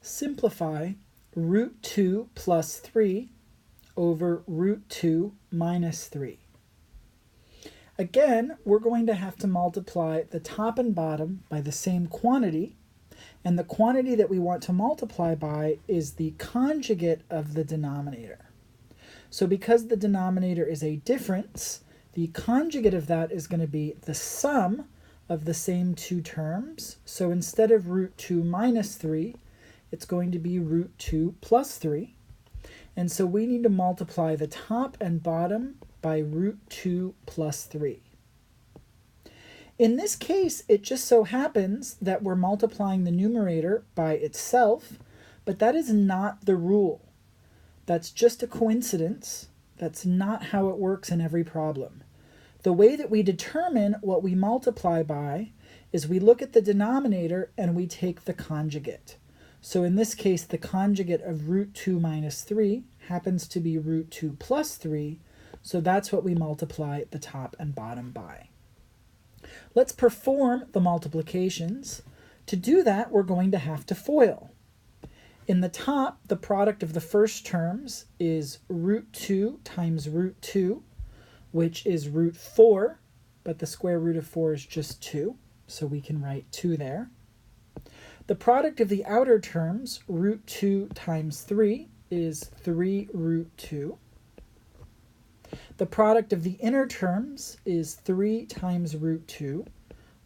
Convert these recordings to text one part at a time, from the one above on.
simplify root 2 plus 3 over root 2 minus 3. Again, we're going to have to multiply the top and bottom by the same quantity, and the quantity that we want to multiply by is the conjugate of the denominator. So because the denominator is a difference, the conjugate of that is going to be the sum of the same two terms. So instead of root 2 minus 3, it's going to be root 2 plus 3. And so we need to multiply the top and bottom by root 2 plus 3. In this case, it just so happens that we're multiplying the numerator by itself, but that is not the rule. That's just a coincidence. That's not how it works in every problem. The way that we determine what we multiply by is we look at the denominator and we take the conjugate. So in this case, the conjugate of root 2 minus 3 happens to be root 2 plus 3, so that's what we multiply the top and bottom by. Let's perform the multiplications. To do that, we're going to have to FOIL. In the top, the product of the first terms is root 2 times root 2, which is root 4, but the square root of 4 is just 2, so we can write 2 there. The product of the outer terms, root 2 times 3, is 3 root 2. The product of the inner terms is 3 times root 2,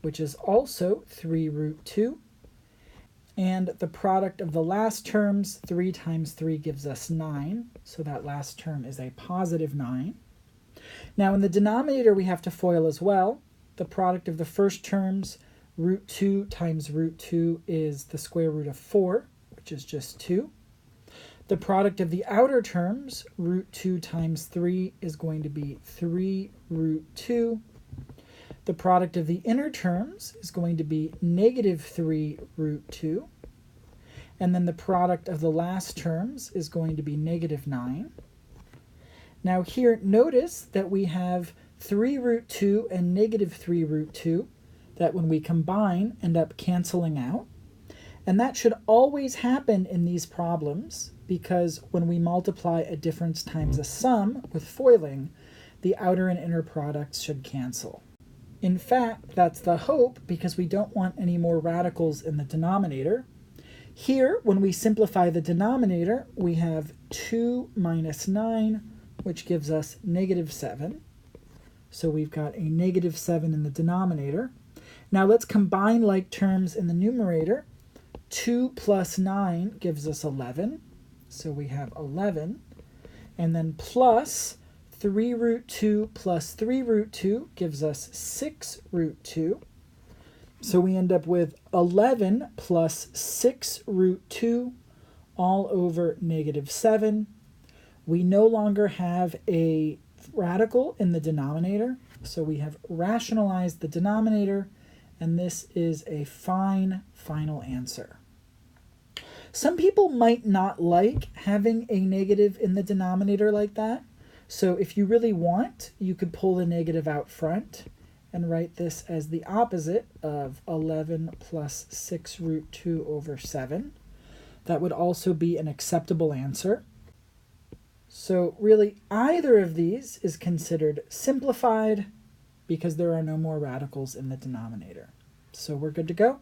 which is also 3 root 2. And the product of the last terms, 3 times 3 gives us 9, so that last term is a positive 9. Now in the denominator we have to FOIL as well. The product of the first terms, root 2 times root 2 is the square root of 4, which is just 2. The product of the outer terms, root 2 times 3, is going to be 3 root 2. The product of the inner terms is going to be negative 3 root 2. And then the product of the last terms is going to be negative 9. Now here, notice that we have 3 root 2 and negative 3 root 2 that when we combine end up canceling out. And that should always happen in these problems because when we multiply a difference times a sum with FOILing, the outer and inner products should cancel. In fact, that's the hope because we don't want any more radicals in the denominator. Here, when we simplify the denominator, we have 2 minus 9, which gives us negative 7. So we've got a negative 7 in the denominator. Now let's combine like terms in the numerator. 2 plus 9 gives us 11. So we have 11. And then plus 3 root 2 plus 3 root 2 gives us 6 root 2. So we end up with 11 plus 6 root 2 all over negative 7. We no longer have a radical in the denominator, so we have rationalized the denominator, and this is a fine final answer. Some people might not like having a negative in the denominator like that, so if you really want, you could pull the negative out front and write this as the opposite of 11 plus 6 root 2 over 7. That would also be an acceptable answer. So really, either of these is considered simplified because there are no more radicals in the denominator. So we're good to go.